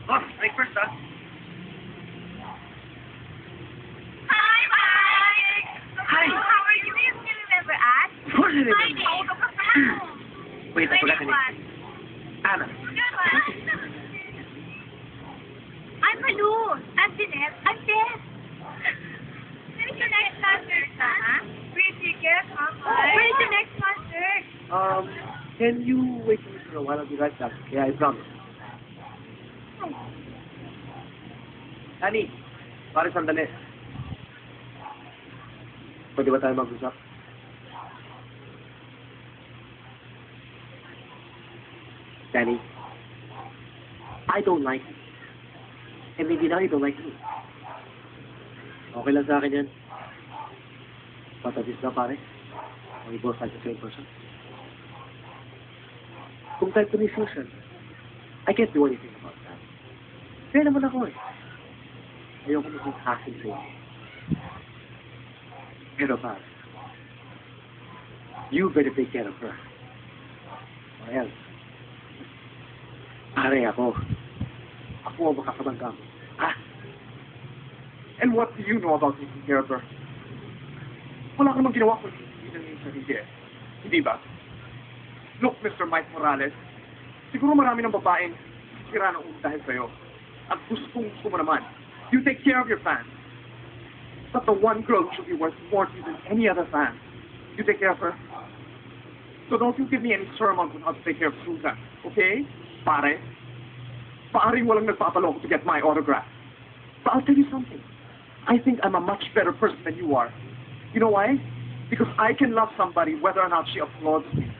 Oh, like first, ah. Hi, Mike! Hi. How are you? You remember us? Of course I My remember. name. Wait, I forgot the name. Anna. Good one. I'm Malu. I'm Jeanette. I'm Beth. Where's your next concert, huh? Free ticket, huh? Where's the next concert? Can you wait for me for a while? I'll be right back. Yeah, I promise. Danny, pare sandali. Pwede ba tayo mag-usap? Danny, I don't like you. And maybe now you don't like me. Okay lang sa akin yan. But at least na pare, we both like the same person. Kung type ko ni Susan, I can't do anything about that. Kaya naman ako eh. Ayoko maging hassle sa'yo. Pero pare, you better take care of her. Or else, pare ako ang makakabangga mo. Ah? And what do you know about taking care of her? Wala ka namang ginawa kung hindi lang yung sarili eh. Hindi ba? Look, Mr. Mike Morales, siguro marami ng babaeng sira ng ulo dahil sa'yo. At gusto mo naman, you take care of your fans. But the one girl who should be worth more to you than any other fan, you take care of her. So don't you give me any sermons on how to take care of Susan, okay? Pare, paaring walang nagpapaloko to get my autograph. But I'll tell you something. I think I'm a much better person than you are. You know why? Because I can love somebody whether or not she applauds me.